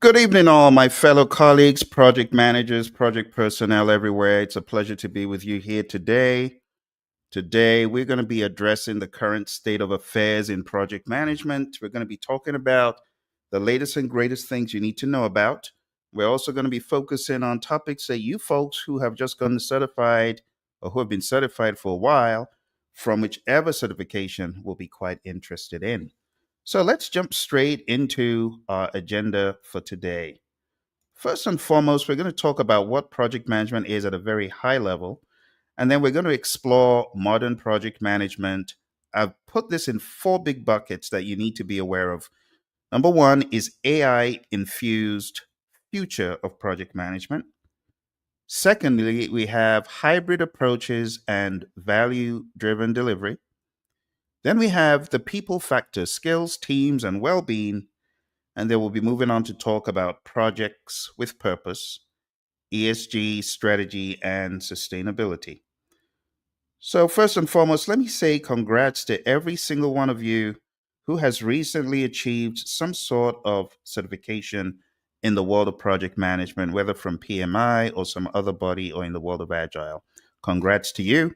Good evening, all my fellow colleagues, project managers, project personnel everywhere. It's a pleasure to be with you here today. Today, we're going to be addressing the current state of affairs in project management. We're going to be talking about the latest and greatest things you need to know about. We're also going to be focusing on topics that you folks who have just gotten certified or who have been certified for a while from whichever certification will be quite interested in. So let's jump straight into our agenda for today. First and foremost, we're going to talk about what project management is at a very high level, and then we're going to explore modern project management. I've put this in four big buckets that you need to be aware of. Number one is AI infused future of project management. Secondly, we have hybrid approaches and value driven delivery. Then we have the people factor, skills, teams, and well being. And then we'll be moving on to talk about projects with purpose, ESG, strategy, and sustainability. So, first and foremost, let me say congrats to every single one of you who has recently achieved some sort of certification in the world of project management, whether from PMI or some other body or in the world of Agile. Congrats to you.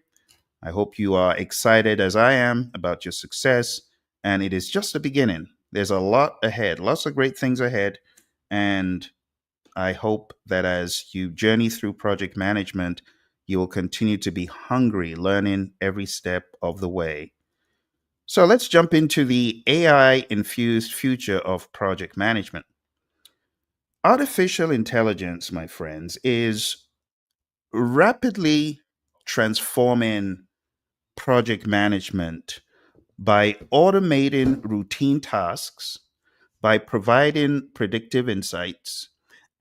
I hope you are excited as I am about your success, and it is just the beginning. There's a lot ahead, lots of great things ahead, and I hope that as you journey through project management, you will continue to be hungry, learning every step of the way. So let's jump into the AI infused future of project management. Artificial intelligence, my friends, is rapidly transforming project management by automating routine tasks, by providing predictive insights,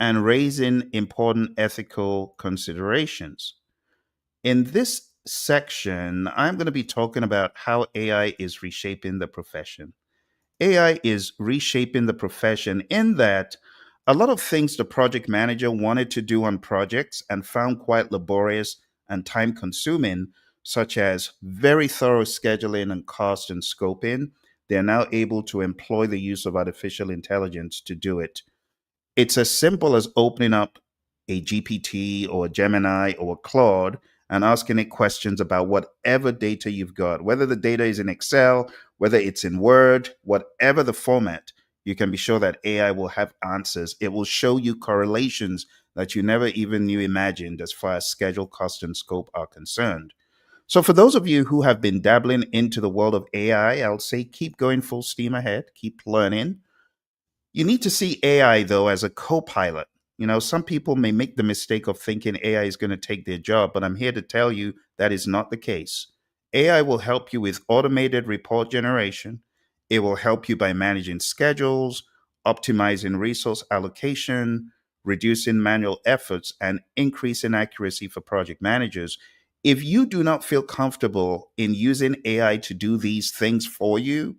and raising important ethical considerations. In this section, I'm going to be talking about how AI is reshaping the profession. AI is reshaping the profession in that a lot of things the project manager wanted to do on projects and found quite laborious and time consuming, such as very thorough scheduling and cost and scoping, they're now able to employ the use of artificial intelligence to do it. It's as simple as opening up a GPT or a Gemini or a Claude and asking it questions about whatever data you've got, whether the data is in Excel, whether it's in Word, whatever the format, you can be sure that AI will have answers. It will show you correlations that you never even knew imagined as far as schedule, cost, and scope are concerned. So, for those of you who have been dabbling into the world of AI, I'll say keep going full steam ahead, keep learning. You need to see AI, though, as a co pilot. You know, some people may make the mistake of thinking AI is going to take their job, but I'm here to tell you that is not the case. AI will help you with automated report generation. It will help you by managing schedules, optimizing resource allocation, reducing manual efforts, and increasing accuracy for project managers. If you do not feel comfortable in using AI to do these things for you,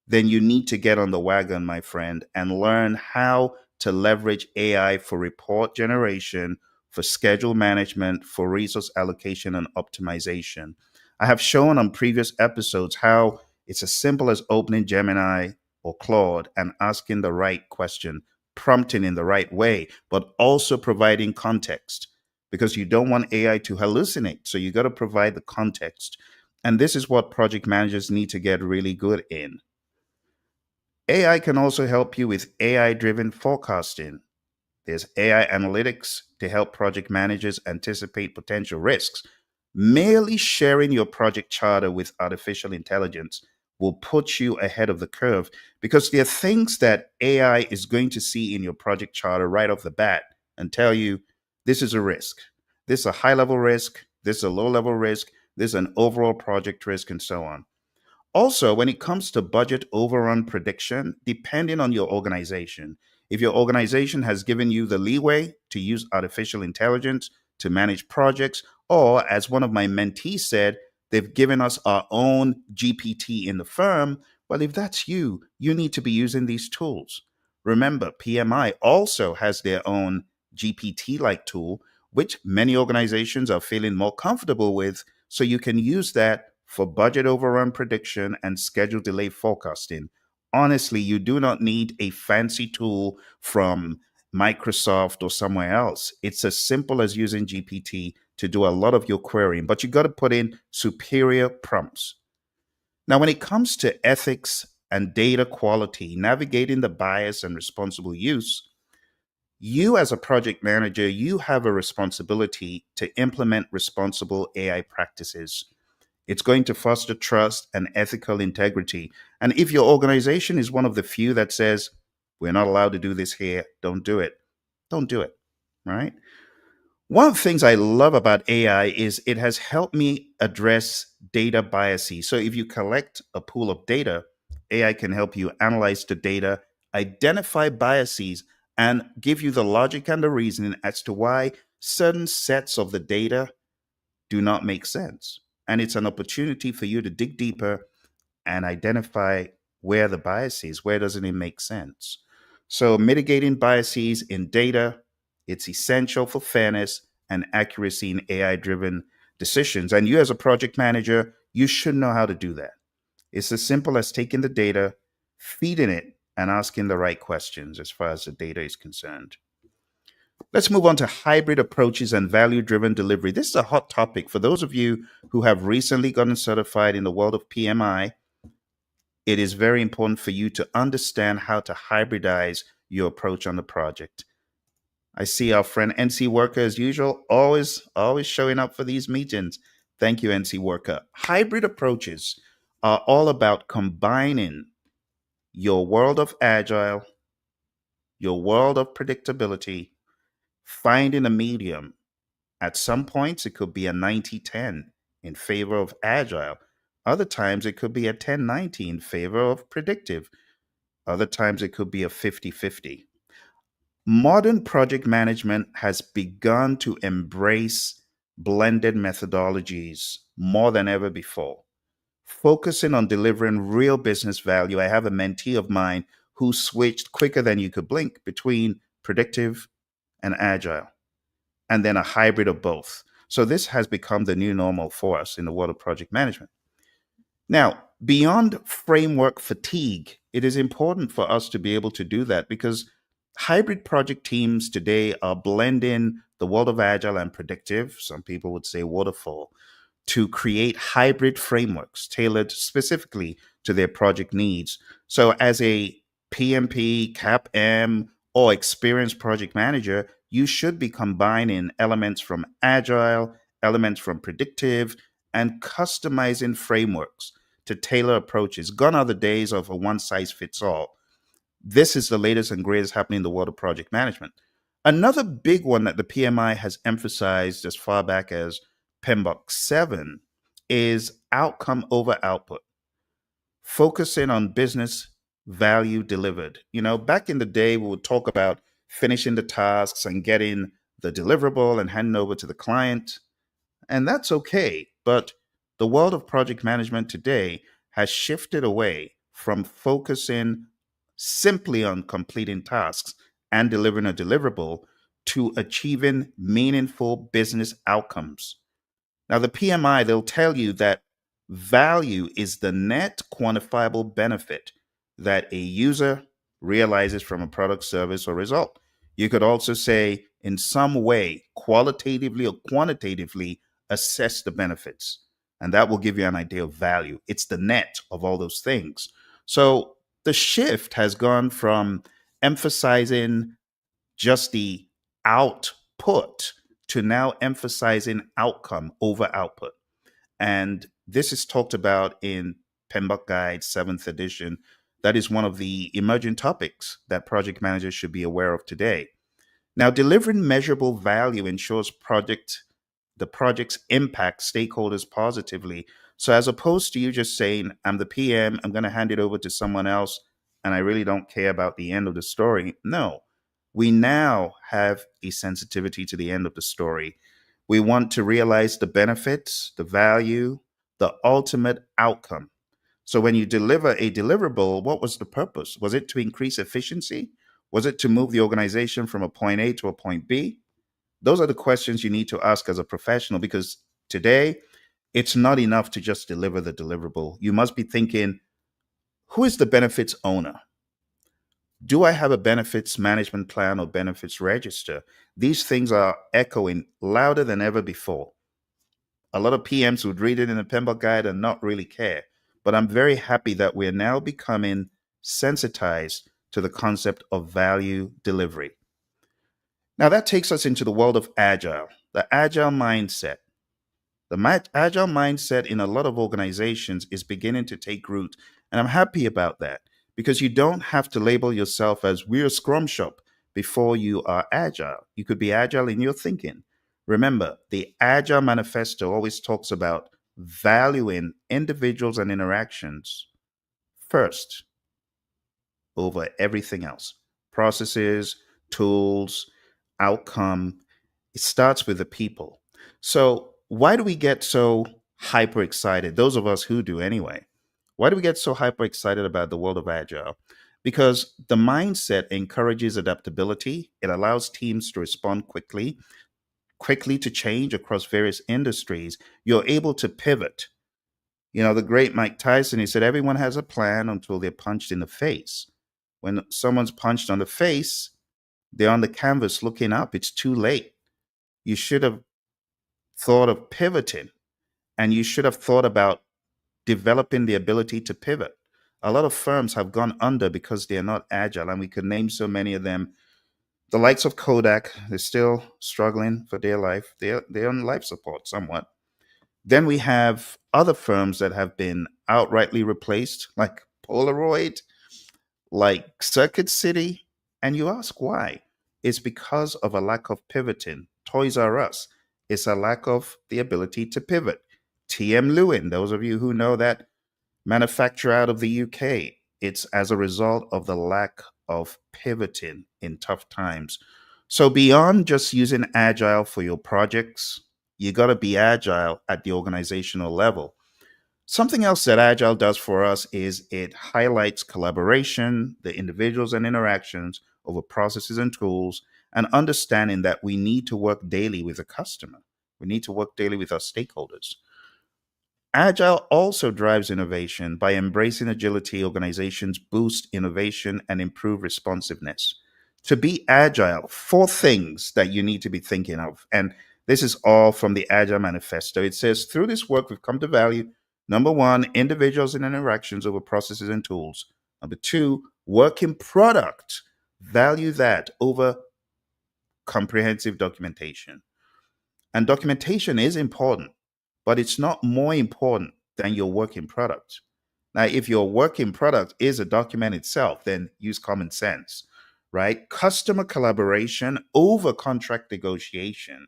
then you need to get on the wagon, my friend, and learn how to leverage AI for report generation, for schedule management, for resource allocation and optimization. I have shown on previous episodes how it's as simple as opening Gemini or Claude and asking the right question, prompting in the right way, but also providing context because you don't want AI to hallucinate. So you got to provide the context. And this is what project managers need to get really good in. AI can also help you with AI driven forecasting. There's AI analytics to help project managers anticipate potential risks. Merely sharing your project charter with artificial intelligence will put you ahead of the curve because there are things that AI is going to see in your project charter right off the bat and tell you this is a risk. This is a high level risk. This is a low level risk. This is an overall project risk, and so on. Also, when it comes to budget overrun prediction, depending on your organization, if your organization has given you the leeway to use artificial intelligence to manage projects, or as one of my mentees said, they've given us our own GPT in the firm, well, if that's you, you need to be using these tools. Remember, PMI also has their own GPT like tool, which many organizations are feeling more comfortable with. So you can use that for budget overrun prediction and schedule delay forecasting. Honestly, you do not need a fancy tool from Microsoft or somewhere else. It's as simple as using GPT to do a lot of your querying, but you got to put in superior prompts. Now, when it comes to ethics and data quality, navigating the bias and responsible use, you as a project manager, you have a responsibility to implement responsible AI practices. It's going to foster trust and ethical integrity. And if your organization is one of the few that says, we're not allowed to do this here, don't do it, don't do it, right? One of the things I love about AI is it has helped me address data biases. So if you collect a pool of data, AI can help you analyze the data, identify biases, and give you the logic and the reasoning as to why certain sets of the data do not make sense. And it's an opportunity for you to dig deeper and identify where the bias is, where doesn't it make sense. So mitigating biases in data, it's essential for fairness and accuracy in AI driven decisions. And you as a project manager, you should know how to do that. It's as simple as taking the data, feeding it, and asking the right questions as far as the data is concerned. Let's move on to hybrid approaches and value driven delivery. This is a hot topic for those of you who have recently gotten certified in the world of PMI. It is very important for you to understand how to hybridize your approach on the project. I see our friend NC Worker, as usual, always showing up for these meetings. Thank you, NC Worker. Hybrid approaches are all about combining your world of agile, your world of predictability, finding a medium. At some points, it could be a 90-10 in favor of agile. Other times, it could be a 10-90 in favor of predictive. Other times, it could be a 50-50. Modern project management has begun to embrace blended methodologies more than ever before, focusing on delivering real business value. I have a mentee of mine who switched quicker than you could blink between predictive and agile, and then a hybrid of both. So this has become the new normal for us in the world of project management. Now, beyond framework fatigue, it is important for us to be able to do that because hybrid project teams today are blending the world of agile and predictive, some people would say waterfall, to create hybrid frameworks tailored specifically to their project needs. So, as a PMP, CAPM, or experienced project manager, you should be combining elements from agile, elements from predictive, and customizing frameworks to tailor approaches. Gone are the days of a one size fits all. This is the latest and greatest happening in the world of project management. Another big one that the PMI has emphasized as far back as PMBOK 7 is outcome over output, focusing on business value delivered. You know, back in the day, we would talk about finishing the tasks and getting the deliverable and handing over to the client. And that's okay. But the world of project management today has shifted away from focusing simply on completing tasks and delivering a deliverable to achieving meaningful business outcomes. Now, the PMI, they'll tell you that value is the net quantifiable benefit that a user realizes from a product, service, or result. You could also say, in some way, qualitatively or quantitatively, assess the benefits. And that will give you an idea of value. It's the net of all those things. So the shift has gone from emphasizing just the output to now emphasizing outcome over output. And this is talked about in PMBOK Guide 7th edition. That is one of the emerging topics that project managers should be aware of today. Now, delivering measurable value ensures the project's impact stakeholders positively. So as opposed to you just saying, I'm the PM, I'm going to hand it over to someone else, and I really don't care about the end of the story. No, we now have a sensitivity to the end of the story. We want to realize the benefits, the value, the ultimate outcome. So when you deliver a deliverable, what was the purpose? Was it to increase efficiency? Was it to move the organization from a point A to a point B? Those are the questions you need to ask as a professional because today it's not enough to just deliver the deliverable. You must be thinking, who is the benefits owner? Do I have a benefits management plan or benefits register? These things are echoing louder than ever before. A lot of PMs would read it in a PMBOK guide and not really care. But I'm very happy that we're now becoming sensitized to the concept of value delivery. Now, that takes us into the world of Agile, the Agile mindset. Agile mindset in a lot of organizations is beginning to take root. And I'm happy about that because you don't have to label yourself as we're a Scrum shop before you are Agile. You could be Agile in your thinking. Remember, the Agile manifesto always talks about valuing individuals and interactions first over everything else. Processes, tools, outcome. It starts with the people. So, why do we get so hyper excited? Those of us who do anyway. Why do we get so hyper excited about the world of Agile? Because the mindset encourages adaptability. It allows teams to respond quickly to change across various industries. You're able to pivot. You know, the great Mike Tyson, he said, everyone has a plan until they're punched in the face. When someone's punched on the face, they're on the canvas looking up. It's too late. You should have thought of pivoting and you should have thought about developing the ability to pivot. A lot of firms have gone under because they're not agile, and we could name so many of them. The likes of Kodak, they're still struggling for their life. They're on life support somewhat. Then we have other firms that have been outrightly replaced, like Polaroid, like Circuit City. And you ask why? It's because of a lack of pivoting. Toys R Us, it's a lack of the ability to pivot. TM Lewin, those of you who know that manufacturer out of the UK, it's as a result of the lack of pivoting in tough times. So, beyond just using Agile for your projects, you got to be agile at the organizational level. Something else that Agile does for us is it highlights collaboration, the individuals and interactions over processes and tools, and understanding that we need to work daily with the customer. We need to work daily with our stakeholders. Agile also drives innovation. By embracing agility, organizations boost innovation and improve responsiveness. To be agile, four things that you need to be thinking of. And this is all from the Agile Manifesto. It says, through this work, we've come to value number one, individuals and interactions over processes and tools. Number two, working product. Value that over comprehensive documentation. And documentation is important, but it's not more important than your working product. Now, if your working product is a document itself, then use common sense, right? Customer collaboration over contract negotiation.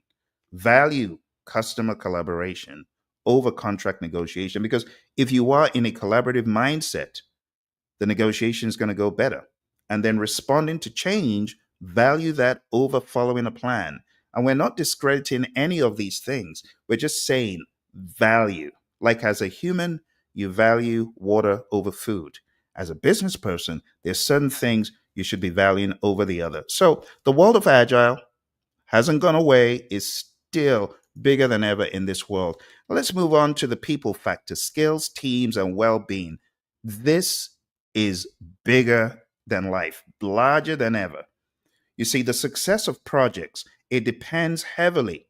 Value customer collaboration over contract negotiation, because if you are in a collaborative mindset, the negotiation is going to go better. And then responding to change, value that over following a plan. And we're not discrediting any of these things. We're just saying value. Like as a human, you value water over food. As a business person, there's certain things you should be valuing over the other. So the world of Agile hasn't gone away, is still bigger than ever in this world. Let's move on to the people factor, skills, teams, and well being. This is bigger than life, larger than ever. You see, the success of projects, it depends heavily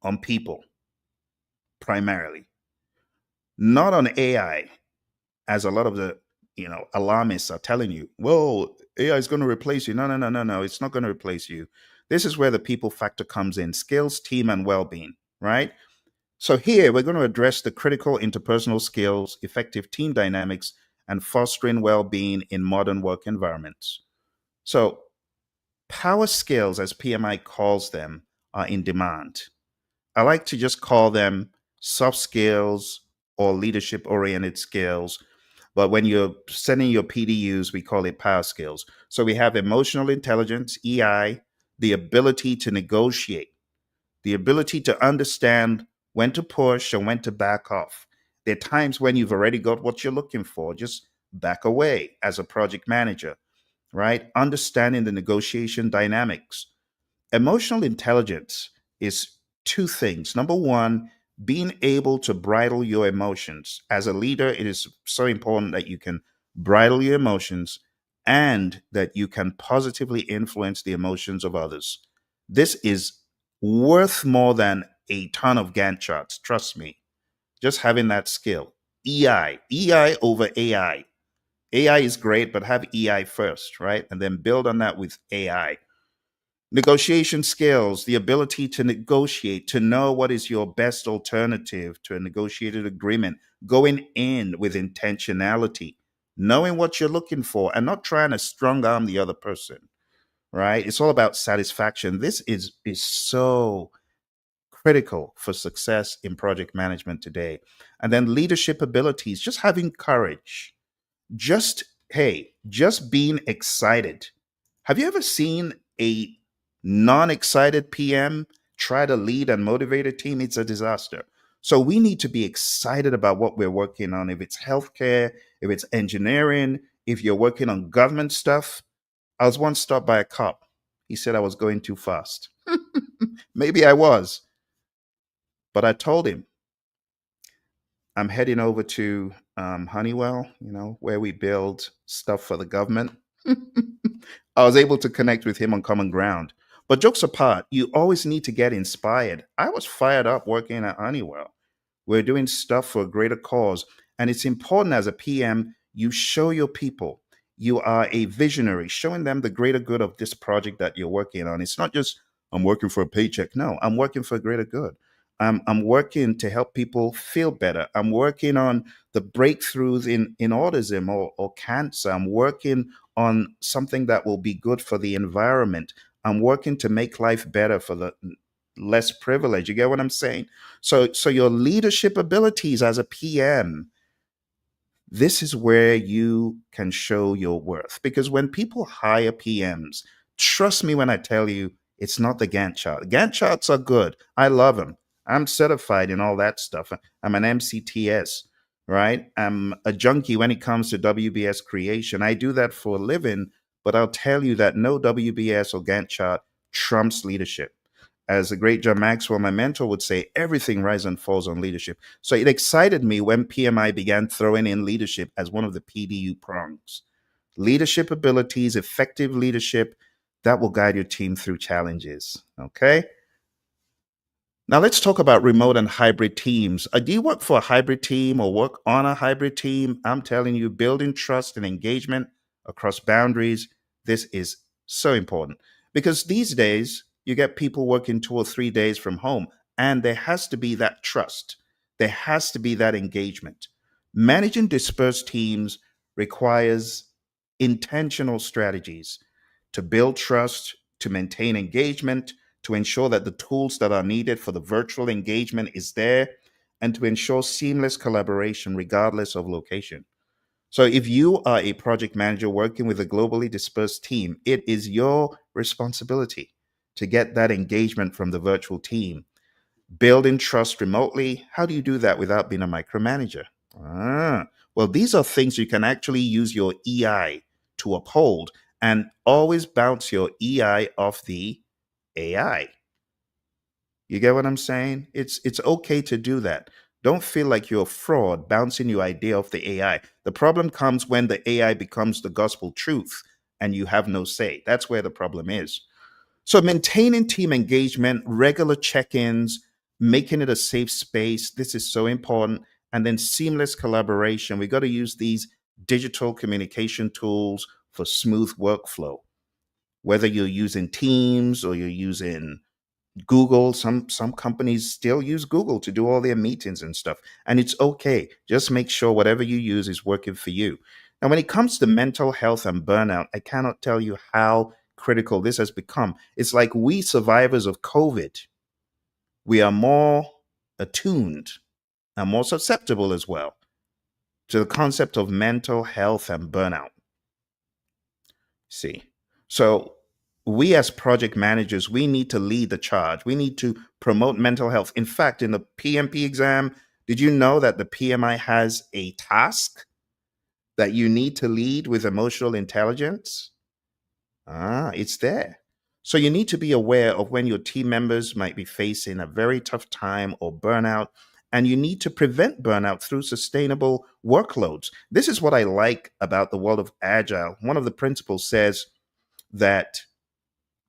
on people, primarily, not on AI, as a lot of the alarmists are telling you. Well, AI is going to replace you. No, no, no, no, no. It's not going to replace you. This is where the people factor comes in: skills, team, and well-being. Right. So here we're going to address the critical interpersonal skills, effective team dynamics, and fostering well-being in modern work environments. So power skills, as PMI calls them, are in demand. I like to just call them soft skills or leadership oriented skills. But when you're sending your PDUs, we call it power skills. So we have emotional intelligence, EI, the ability to negotiate, the ability to understand when to push and when to back off. There are times when you've already got what you're looking for, just back away as a project manager, right? Understanding the negotiation dynamics. Emotional intelligence is two things. Number one, being able to bridle your emotions. As a leader, it is so important that you can bridle your emotions and that you can positively influence the emotions of others. This is worth more than a ton of Gantt charts. Trust me. Just having that skill. EI over AI. AI is great, but have EI first, right? And then build on that with AI. Negotiation skills, the ability to negotiate, to know what is your best alternative to a negotiated agreement, going in with intentionality, knowing what you're looking for, and not trying to strong arm the other person, right? It's all about satisfaction. This is so critical for success in project management today. And then leadership abilities, just having courage, just hey, just being excited. Have you ever seen a non-excited PM try to lead and motivate a team? It's a disaster. So we need to be excited about what we're working on. If it's healthcare, if it's engineering, if you're working on government stuff. I was once stopped by a cop. He said I was going too fast. Maybe I was, but I told him I'm heading over to Honeywell, where we build stuff for the government. I was able to connect with him on common ground. But jokes apart, you always need to get inspired. I was fired up working at Honeywell. We're doing stuff for a greater cause. And it's important as a PM, you show your people you are a visionary, showing them the greater good of this project that you're working on. It's not just, I'm working for a paycheck. No, I'm working for a greater good. I'm working to help people feel better. I'm working on the breakthroughs in autism or cancer. I'm working on something that will be good for the environment. I'm working to make life better for the less privileged. You get what I'm saying? So your leadership abilities as a PM, this is where you can show your worth. Because when people hire PMs, trust me when I tell you, it's not the Gantt chart. Gantt charts are good. I love them. I'm certified in all that stuff. I'm an MCTS, right? I'm a junkie when it comes to WBS creation. I do that for a living, but I'll tell you that no WBS or Gantt chart trumps leadership. As the great John Maxwell, my mentor, would say, everything rises and falls on leadership. So it excited me when PMI began throwing in leadership as one of the PDU prongs. Leadership abilities, effective leadership that will guide your team through challenges. Okay. Now let's talk about remote and hybrid teams. Do you work for a hybrid team or work on a hybrid team? I'm telling you, building trust and engagement across boundaries, this is so important because these days you get people working 2 or 3 days from home, and there has to be that trust. There has to be that engagement. Managing dispersed teams requires intentional strategies to build trust, to maintain engagement, to ensure that the tools that are needed for the virtual engagement is there, and to ensure seamless collaboration regardless of location. So if you are a project manager working with a globally dispersed team, it is your responsibility to get that engagement from the virtual team. Building trust remotely, how do you do that without being a micromanager? Ah, well, these are things you can actually use your EI to uphold, and always bounce your EI off the AI. You get what I'm saying? It's okay to do that. Don't feel like you're a fraud bouncing your idea off the AI. The problem comes when the AI becomes the gospel truth and you have no say. That's where the problem is. So maintaining team engagement, regular check-ins, making it a safe space, this is so important. And then seamless collaboration. We got to use these digital communication tools for smooth workflow. Whether you're using Teams or you're using Google, some companies still use Google to do all their meetings and stuff. And it's okay. Just make sure whatever you use is working for you. Now, when it comes to mental health and burnout, I cannot tell you how critical this has become. It's like we survivors of COVID, we are more attuned and more susceptible as well to the concept of mental health and burnout. See, so we as project managers, we need to lead the charge. We need to promote mental health. In fact, in the PMP exam, did you know that the PMI has a task that you need to lead with emotional intelligence? It's there. So you need to be aware of when your team members might be facing a very tough time or burnout, And you need to prevent burnout through sustainable workloads. This is what I like about the world of Agile. One of the principles says that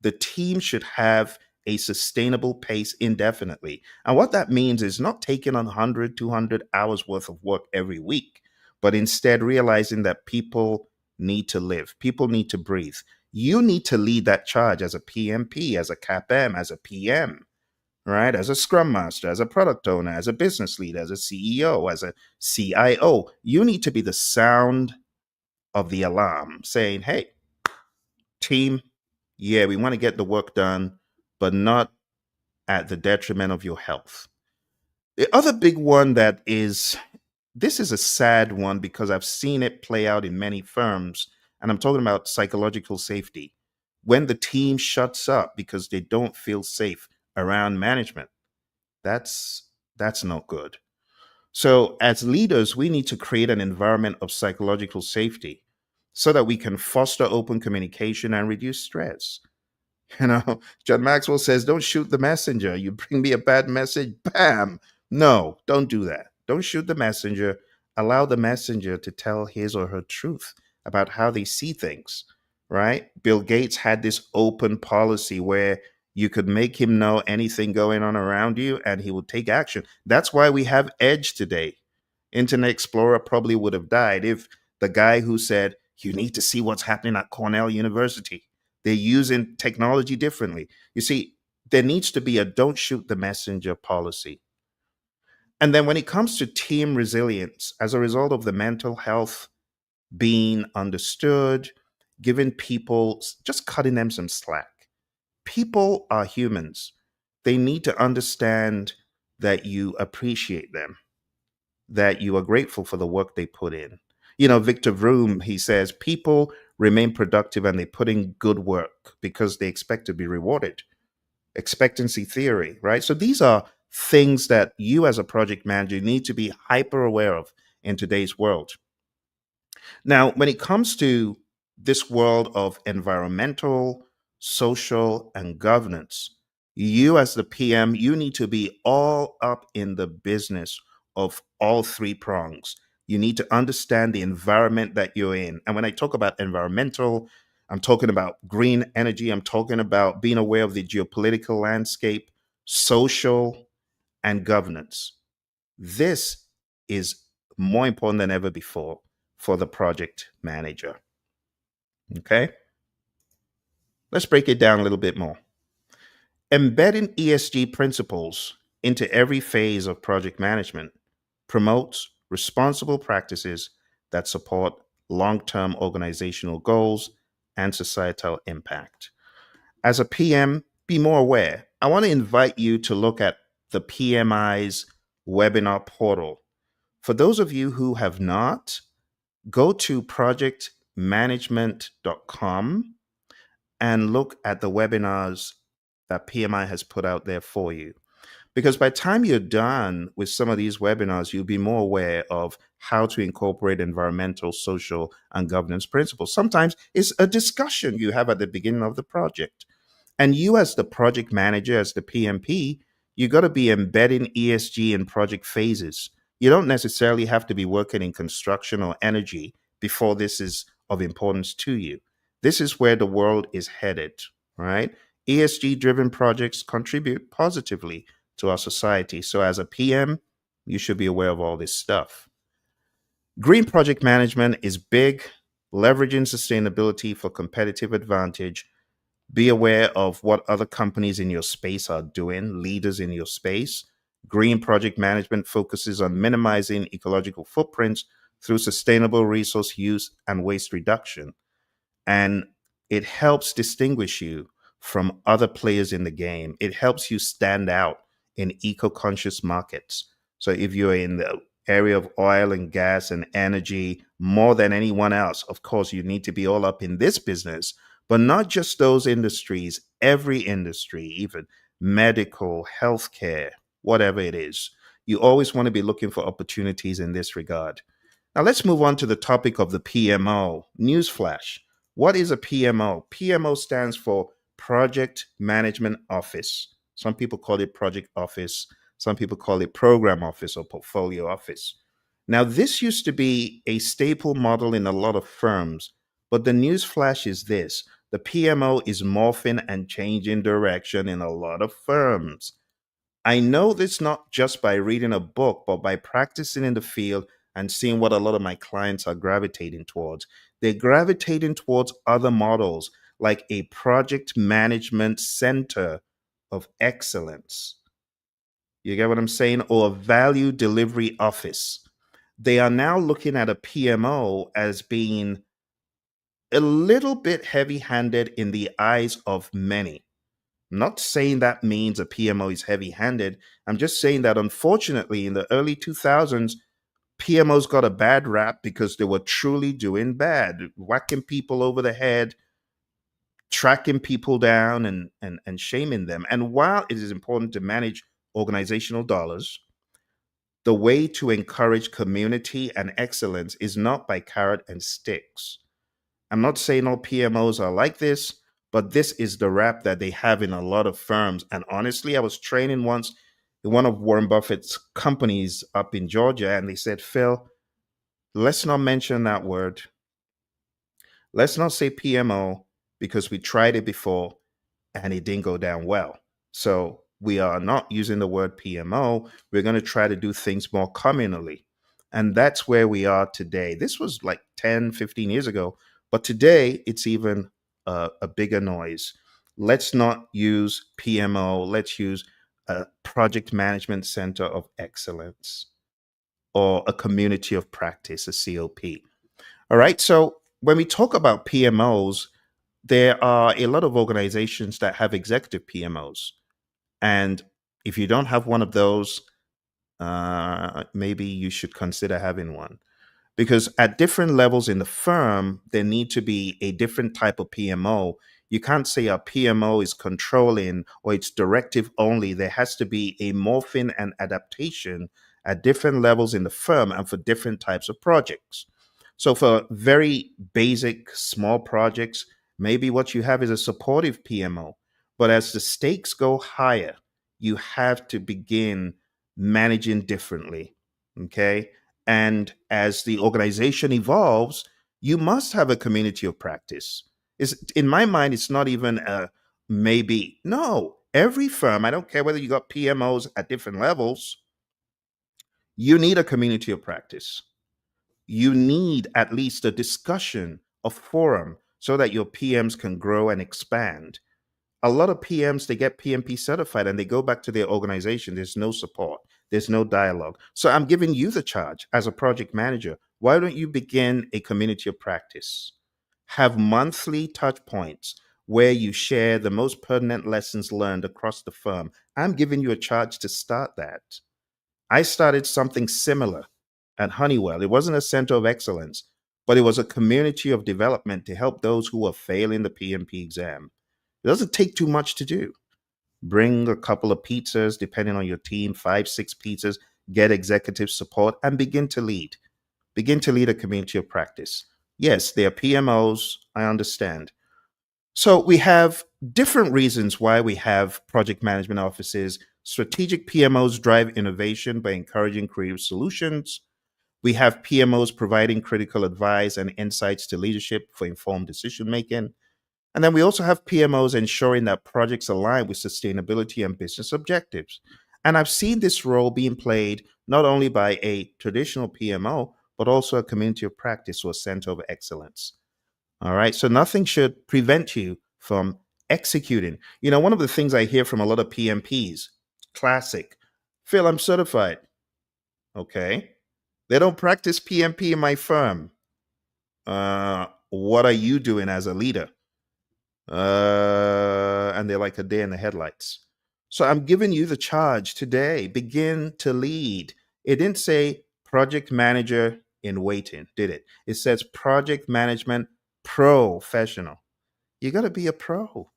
the team should have a sustainable pace indefinitely. And what that means is not taking on 100, 200 hours worth of work every week, but instead realizing that people need to live, people need to breathe. You need to lead that charge as a PMP, as a CAPM, as a PM, right? As a scrum master, as a product owner, as a business leader, as a CEO, as a CIO. You need to be the sound of the alarm saying, hey, team, yeah, we want to get the work done, but not at the detriment of your health. The other big one that is, this is a sad one because I've seen it play out in many firms, and I'm talking about psychological safety. When the team shuts up because they don't feel safe around management, that's that's not good. So as leaders, we need to create an environment of psychological safety so that we can foster open communication and reduce stress. You know, John Maxwell says, don't shoot the messenger. You bring me a bad message, bam. No, don't do that. Don't shoot the messenger. Allow the messenger to tell his or her truth about how they see things, right? Bill Gates had this open policy where you could make him know anything going on around you and he would take action. That's why we have Edge today. Internet Explorer probably would have died if the guy who said, you need to see what's happening at Cornell University, they're using technology differently. You see, there needs to be a don't shoot the messenger policy. And then when it comes to team resilience, as a result of the mental health being understood, giving people, just cutting them some slack. People are humans. They need to understand that you appreciate them, that you are grateful for the work they put in. You know, Victor Vroom, he says, people remain productive and they put in good work because they expect to be rewarded. Expectancy theory, right? So these are things that you as a project manager need to be hyper aware of in today's world. Now, when it comes to this world of environmental, social, and governance, you as the PM, you need to be all up in the business of all three prongs. You need to understand the environment that you're in. And when I talk about environmental, I'm talking about green energy, I'm talking about being aware of the geopolitical landscape, social, and governance. This is more important than ever before for the project manager. Okay, let's break it down a little bit more. Embedding ESG principles into every phase of project management promotes responsible practices that support long term organizational goals and societal impact. As a PM, be more aware. I want to invite you to look at the PMI's webinar portal. For those of you who have not, go to projectmanagement.com and look at the webinars that PMI has put out there for you. Because by the time you're done with some of these webinars, you'll be more aware of how to incorporate environmental, social, and governance principles. Sometimes it's a discussion you have at the beginning of the project. And you, as the project manager, as the PMP, you got to be embedding ESG in project phases. You don't necessarily have to be working in construction or energy before this is of importance to you. This is where the world is headed, right? ESG driven projects contribute positively to our society. So, as a PM, you should be aware of all this stuff. Green project management is big, leveraging sustainability for competitive advantage. Be aware of what other companies in your space are doing, leaders in your space. Green project management focuses on minimizing ecological footprints through sustainable resource use and waste reduction. And it helps distinguish you from other players in the game. It helps you stand out in eco-conscious markets. So if you're in the area of oil and gas and energy more than anyone else, of course, you need to be all up in this business, but not just those industries, every industry, even medical, healthcare, whatever it is. You always want to be looking for opportunities in this regard. Now, let's move on to the topic of the PMO. Newsflash. What is a PMO? PMO stands for Project Management Office. Some people call it Project Office. Some people call it program office or portfolio office. Now, this used to be a staple model in a lot of firms, but the news flash is this: the PMO is morphing and changing direction in a lot of firms. I know this not just by reading a book, but by practicing in the field and seeing what a lot of my clients are gravitating towards. They're gravitating towards other models like a project management center of excellence. You get what I'm saying? Or a value delivery office. They are now looking at a PMO as being a little bit heavy handed in the eyes of many. I'm not saying that means a PMO is heavy handed. I'm just saying that unfortunately, in the early 2000s, PMOs got a bad rap because they were truly doing bad, whacking people over the head, tracking people down, and shaming them. And while it is important to manage organizational dollars, the way to encourage community and excellence is not by carrot and sticks. I'm not saying all PMOs are like this, but this is the rap that they have in a lot of firms. And honestly, I was training once in one of Warren Buffett's companies up in Georgia, and they said, Phil, let's not mention that word. Let's not say PMO because we tried it before and it didn't go down well. So we are not using the word PMO. We're going to try to do things more communally. And that's where we are today. This was like 10, 15 years ago, but today it's even a bigger noise. Let's not use PMO. Let's use a project management center of excellence or a community of practice, a COP. All right. So when we talk about PMOs, there are a lot of organizations that have executive PMOs. And if you don't have one of those, maybe you should consider having one. Because at different levels in the firm, there need to be a different type of PMO. You can't say a PMO is controlling or it's directive only. There has to be a morphing and adaptation at different levels in the firm and for different types of projects. So for very basic small projects, maybe what you have is a supportive PMO. But as the stakes go higher, you have to begin managing differently. Okay. And as the organization evolves, you must have a community of practice. In my mind, it's not even a maybe. No, every firm, I don't care whether you got PMOs at different levels, you need a community of practice. You need at least a discussion, a forum, so that your PMs can grow and expand. A lot of PMs, they get PMP certified and they go back to their organization. There's no support, there's no dialogue. So I'm giving you the charge as a project manager. Why don't you begin a community of practice? Have monthly touch points where you share the most pertinent lessons learned across the firm. I'm giving you a charge to start that. I started something similar at Honeywell. It wasn't a center of excellence, but it was a community of development to help those who are failing the PMP exam. It doesn't take too much to do. Bring a couple of pizzas, depending on your team, 5, 6 pizzas, get executive support, and begin to lead. Begin to lead a community of practice. Yes, there are PMOs, I understand. So we have different reasons why we have project management offices. Strategic PMOs drive innovation by encouraging creative solutions. We have PMOs providing critical advice and insights to leadership for informed decision making. And then we also have PMOs ensuring that projects align with sustainability and business objectives. And I've seen this role being played not only by a traditional PMO, but also a community of practice or center of excellence. All right. So nothing should prevent you from executing. You know, one of the things I hear from a lot of PMPs, classic, Phil, I'm certified. Okay. They don't practice PMP in my firm. What are you doing as a leader? And they're like a day in the headlights. So I'm giving you the charge today. Begin to lead. It didn't say project manager in waiting, did it? It says project management professional. You got to be a pro.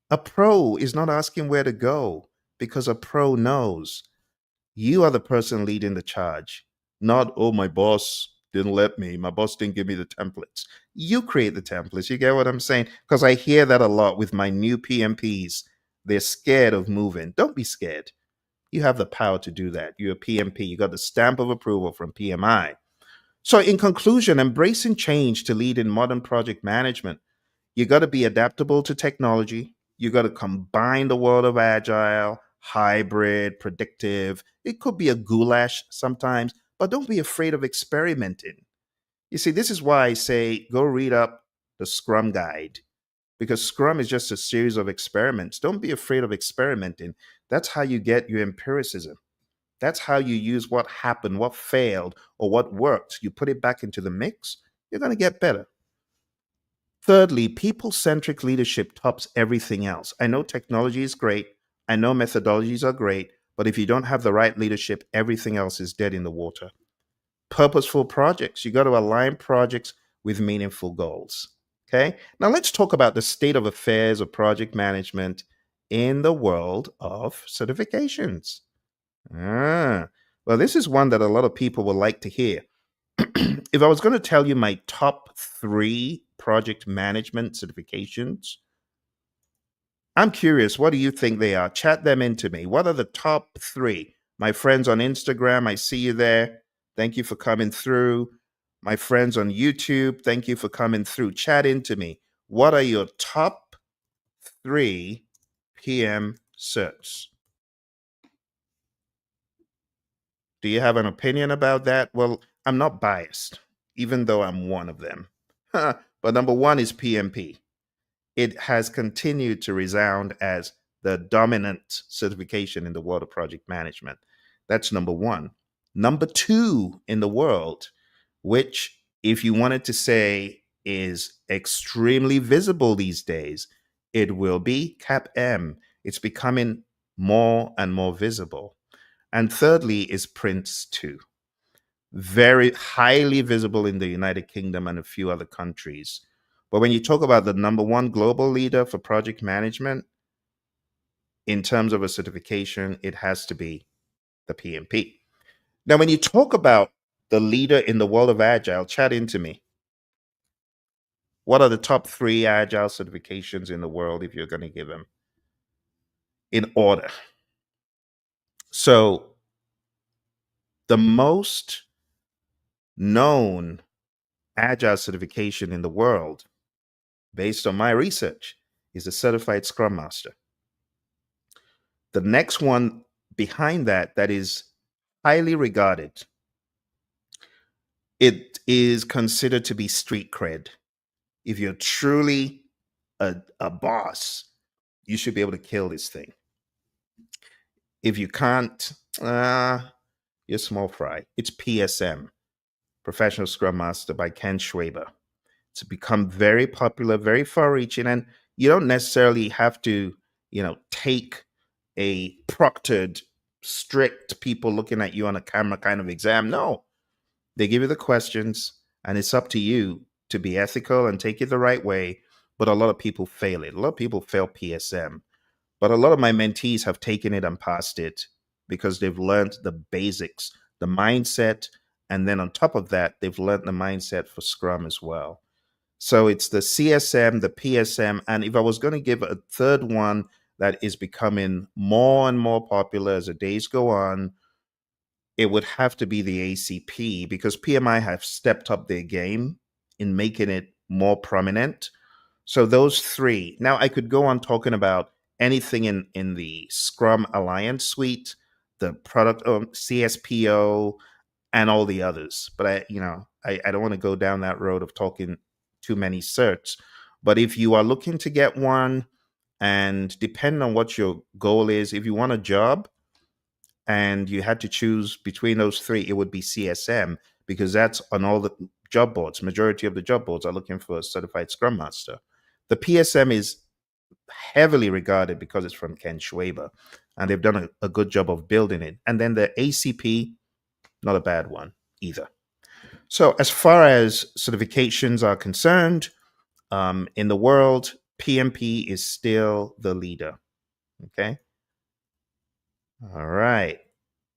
A pro is not asking where to go because a pro knows. You are the person leading the charge, not, oh, my boss didn't let me. My boss didn't give me the templates. You create the templates. You get what I'm saying? Because I hear that a lot with my new PMPs. They're scared of moving. Don't be scared. You have the power to do that. You're a PMP. You got the stamp of approval from PMI. So, in conclusion, embracing change to lead in modern project management, you got to be adaptable to technology. You got to combine the world of agile, hybrid, predictive. It could be a goulash sometimes, but don't be afraid of experimenting. You see, this is why I say go read up the Scrum Guide, because Scrum is just a series of experiments. Don't be afraid of experimenting. That's how you get your empiricism. That's how you use what happened, what failed, or what worked. You put it back into the mix, you're going to get better. Thirdly, people centric leadership tops everything else. I know technology is great, I know methodologies are great, but if you don't have the right leadership, everything else is dead in the water. Purposeful projects, you got to align projects with meaningful goals. Okay, now let's talk about the state of affairs of project management in the world of certifications. Ah, well, this is one that a lot of people would like to hear. If I was going to tell you my top three project management certifications, I'm curious, what do you think they are? Chat them into me. What are the top three? My friends on Instagram, I see you there. Thank you for coming through. My friends on YouTube, thank you for coming through. Chat into me. What are your top three PM certs? Do you have an opinion about that? Well, I'm not biased, even though I'm one of them. But number one is PMP. It has continued to resound as the dominant certification in the world of project management. That's number one. Number two in the world, which, if you wanted to say, is extremely visible these days, it will be CAPM. It's becoming more and more visible. And thirdly is Prince 2, very highly visible in the United Kingdom and a few other countries. But when you talk about the number one global leader for project management in terms of a certification, it has to be the PMP. Now, when you talk about the leader in the world of Agile, chat into me. What are the top three Agile certifications in the world if you're going to give them in order? So, the most known Agile certification in the world, based on my research, is a certified Scrum Master. The next one behind that, that is highly regarded, it is considered to be street cred. If you're truly a boss, you should be able to kill this thing. If you can't, you're small fry. It's PSM, Professional Scrum Master by Ken Schwaber. It's become very popular, very far reaching, and you don't necessarily have to, take a proctored, strict people looking at you on a camera kind of exam. No, they give you the questions, and it's up to you to be ethical and take it the right way. But a lot of people fail it. A lot of people fail PSM. But a lot of my mentees have taken it and passed it because they've learned the basics, the mindset, and then on top of that, they've learned the mindset for Scrum as well. So it's the CSM, the PSM, and if I was going to give a third one that is becoming more and more popular as the days go on, it would have to be the ACP because PMI have stepped up their game in making it more prominent. So those three. Now I could go on talking about anything in the Scrum Alliance suite, the product CSPO, and all the others. But I don't want to go down that road of talking too many certs. But if you are looking to get one, and depending on what your goal is, if you want a job and you had to choose between those three, it would be CSM because that's on all the job boards. Majority of the job boards are looking for a certified Scrum Master. The PSM is heavily regarded because it's from Ken Schwaber, and they've done a good job of building it. And then the ACP, not a bad one either. So as far as certifications are concerned, in the world, PMP is still the leader. Okay. All right.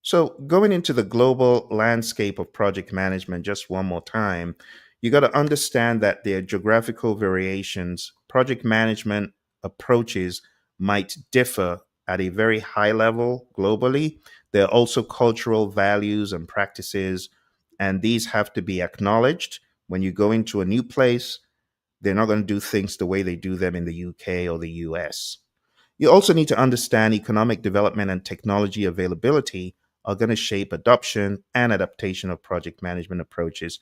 So going into the global landscape of project management just one more time, you got to understand that there are geographical variations. Project management approaches might differ at a very high level globally. There are also cultural values and practices, and these have to be acknowledged. When you go into a new place, they're not going to do things the way they do them in the UK or the US. You also need to understand economic development and technology availability are going to shape adoption and adaptation of project management approaches.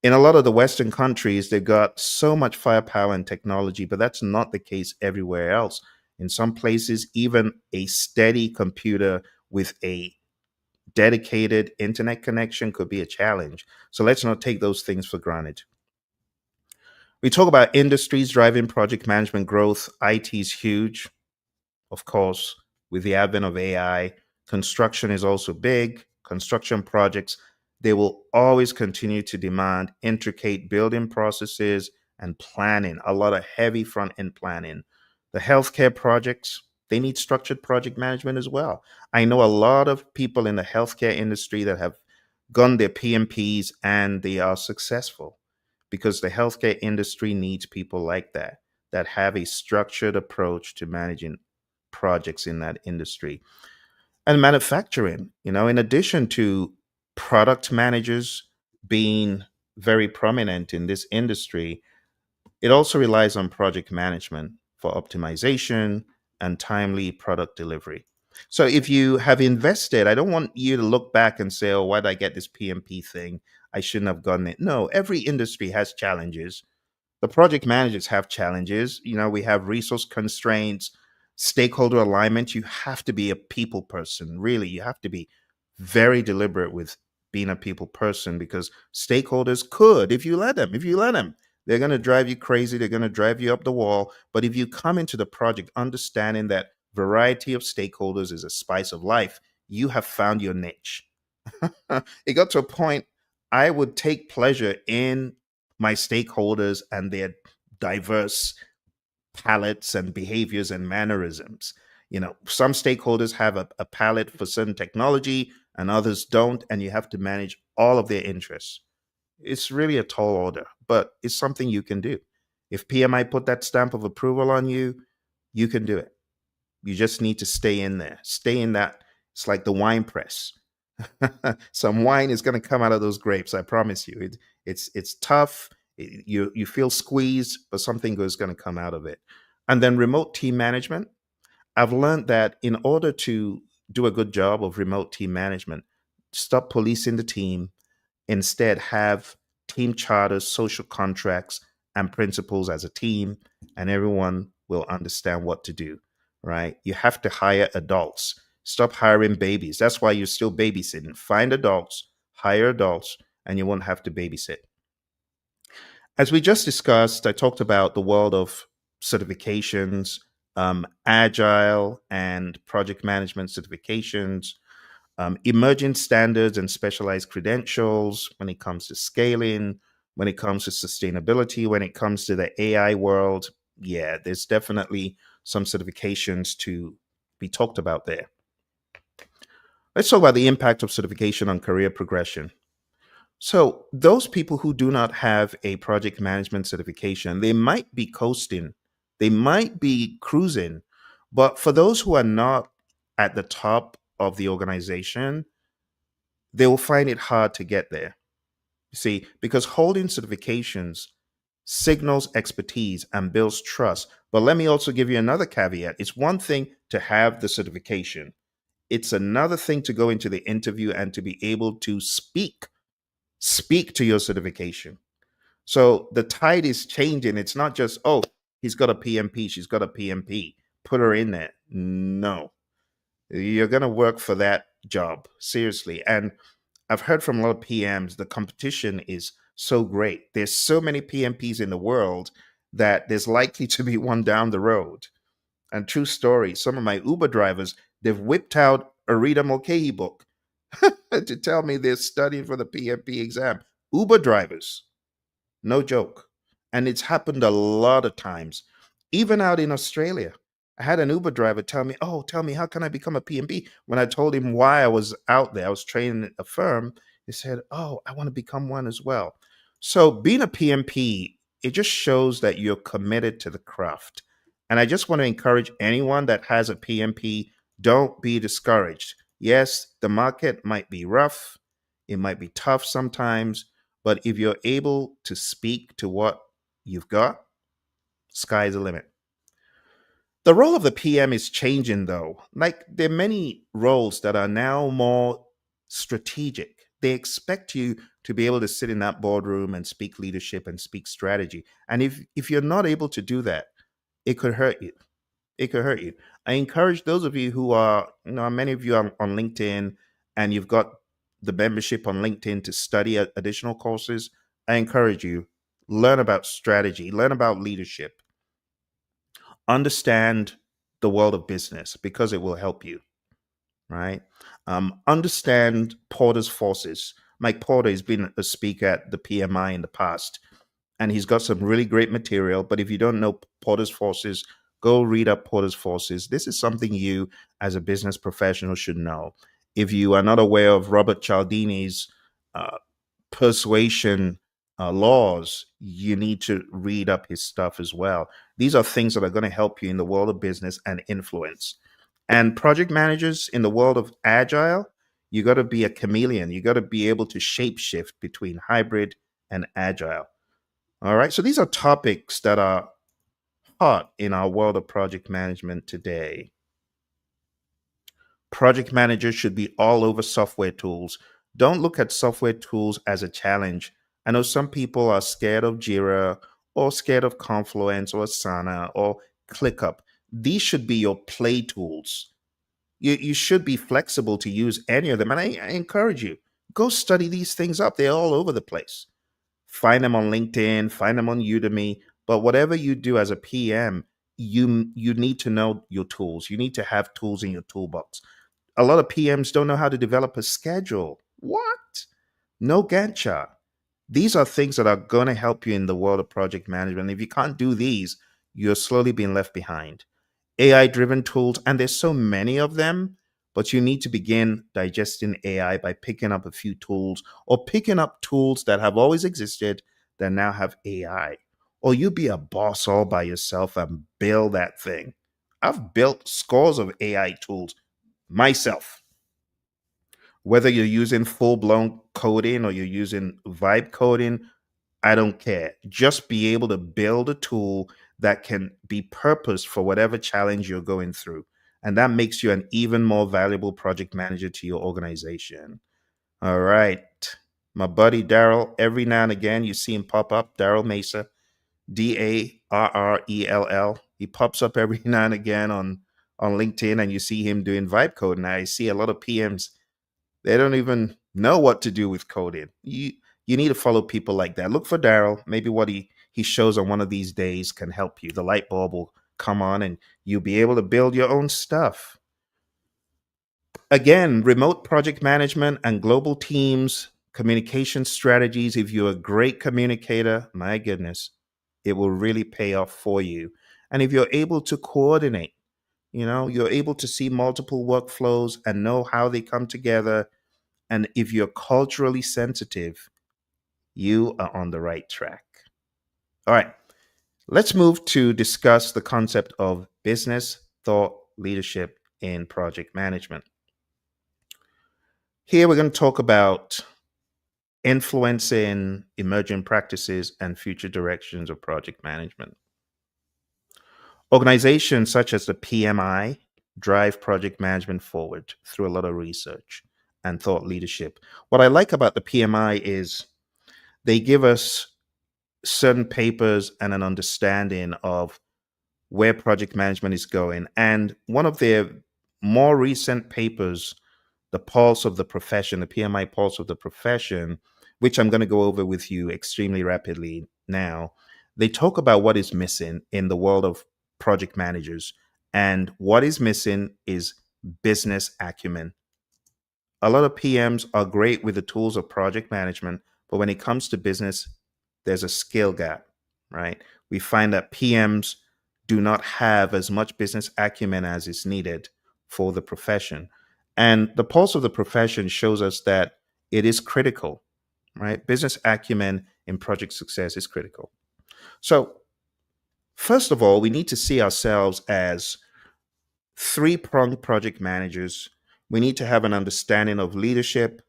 In a lot of the Western countries, they've got so much firepower and technology, but that's not the case everywhere else. In some places, even a steady computer with a dedicated internet connection could be a challenge. So let's not take those things for granted. We talk about industries driving project management growth. IT is huge, of course, with the advent of AI. Construction is also big. Construction projects, they will always continue to demand intricate building processes and planning, a lot of heavy front end planning. The healthcare projects, they need structured project management as well. I know a lot of people in the healthcare industry that have gone their PMPs and they are successful because the healthcare industry needs people like that have a structured approach to managing projects in that industry. And manufacturing, in addition to product managers being very prominent in this industry, it also relies on project management for optimization and timely product delivery. So if you have invested, I don't want you to look back and say, oh, why did I get this PMP thing? I shouldn't have gotten it. No, every industry has challenges. The project managers have challenges. We have resource constraints, stakeholder alignment. You have to be a people person. Really, you have to be very deliberate with being a people person because stakeholders could, if you let them, they're going to drive you crazy. They're going to drive you up the wall. But if you come into the project understanding that variety of stakeholders is a spice of life, you have found your niche. It got to a point I would take pleasure in my stakeholders and their diverse palettes and behaviors and mannerisms. Some stakeholders have a palette for certain technology and others don't, and you have to manage all of their interests. It's really a tall order, but it's something you can do. If PMI put that stamp of approval on you, you can do it. You just need to stay in there. Stay in that. It's like the wine press. Some wine is going to come out of those grapes. I promise you. It's tough. You feel squeezed, but something good is going to come out of it. And then remote team management. I've learned that in order to do a good job of remote team management, stop policing the team. Instead, have team charters, social contracts, and principles as a team, and everyone will understand what to do, right? You have to hire adults. Stop hiring babies. That's why you're still babysitting. Find adults, hire adults, and you won't have to babysit. As we just discussed, I talked about the world of certifications, agile and project management certifications, emerging standards and specialized credentials when it comes to scaling, when it comes to sustainability, when it comes to the AI world. Yeah, there's definitely some certifications to be talked about there. Let's talk about the impact of certification on career progression. So, those people who do not have a project management certification, they might be coasting, they might be cruising, but for those who are not at the top of the organization, they will find it hard to get there. You see, because holding certifications signals expertise and builds trust. But let me also give you another caveat. It's one thing to have the certification, it's another thing to go into the interview and to be able to speak to your certification. So the tide is changing. It's not just, oh, he's got a PMP, she's got a PMP, put her in there. No, you're going to work for that job, seriously. And I've heard from a lot of PMs, the competition is so great. There's so many PMPs in the world that there's likely to be one down the road. And true story, some of my Uber drivers, they've whipped out a Rita Mulcahy book to tell me they're studying for the PMP exam. Uber drivers, no joke. And it's happened a lot of times, even out in Australia. I had an Uber driver tell me, oh, tell me, how can I become a PMP? When I told him why I was out there, I was training at a firm, he said, oh, I want to become one as well. So being a PMP, it just shows that you're committed to the craft. And I just want to encourage anyone that has a PMP, don't be discouraged. Yes, the market might be rough, it might be tough sometimes, but if you're able to speak to what you've got, sky's the limit. The role of the PM is changing though. Like there are many roles that are now more strategic. They expect you to be able to sit in that boardroom and speak leadership and speak strategy. And if you're not able to do that, it could hurt you. It could hurt you. I encourage those of you who are, many of you are on LinkedIn and you've got the membership on LinkedIn to study additional courses. I encourage you, learn about strategy, learn about leadership, understand the world of business because it will help you, right? Understand Porter's forces. Mike Porter has been a speaker at the PMI in the past, and he's got some really great material. But if you don't know Porter's forces, go read up Porter's forces. This is something you, as a business professional, should know. If you are not aware of Robert Cialdini's uh, persuasion laws, you need to read up his stuff as well. These are things that are going to help you in the world of business and influence. And project managers in the world of agile, you got to be a chameleon. You got to be able to shape shift between hybrid and agile. All right. So these are topics that are hot in our world of project management today. Project managers should be all over software tools. Don't look at software tools as a challenge. I know some people are scared of Jira or scared of Confluence or Asana or ClickUp. These should be your play tools. You should be flexible to use any of them. And I encourage you, go study these things up. They're all over the place. Find them on LinkedIn, find them on Udemy. But whatever you do as a PM, you need to know your tools. You need to have tools in your toolbox. A lot of PMs don't know how to develop a schedule. What? No Gantt chart. These are things that are going to help you in the world of project management. If you can't do these, you're slowly being left behind. AI driven tools, and there's so many of them, but you need to begin digesting AI by picking up a few tools or picking up tools that have always existed that now have AI. Or you be a boss all by yourself and build that thing. I've built scores of AI tools myself. Whether you're using full blown coding or you're using vibe coding, I don't care. Just be able to build a tool that can be purposed for whatever challenge you're going through. And that makes you an even more valuable project manager to your organization. All right. My buddy Daryl, every now and again, you see him pop up, Daryl Mesa, Darrell. He pops up every now and again on LinkedIn, and you see him doing vibe coding. I see a lot of PMs, they don't even know what to do with coding. You need to follow people like that. Look for Daryl. Maybe what he shows on one of these days can help you. The light bulb will come on and you'll be able to build your own stuff. Again, remote project management and global teams, communication strategies. If you're a great communicator, my goodness, it will really pay off for you. And if you're able to coordinate, you're able to see multiple workflows and know how they come together. And if you're culturally sensitive, you are on the right track. All right, let's move to discuss the concept of business thought leadership in project management. Here we're going to talk about influencing emerging practices and future directions of project management. Organizations such as the PMI drive project management forward through a lot of research and thought leadership. What I like about the PMI is they give us certain papers and an understanding of where project management is going. And one of their more recent papers, the Pulse of the Profession, the PMI Pulse of the Profession, which I'm going to go over with you extremely rapidly now, they talk about what is missing in the world of project managers. And what is missing is business acumen. A lot of PMs are great with the tools of project management, but when it comes to business, there's a skill gap, right? We find that PMs do not have as much business acumen as is needed for the profession. And the pulse of the profession shows us that it is critical, right? Business acumen in project success is critical. So First of all, we need to see ourselves as three-pronged project managers. We need to have an understanding of leadership,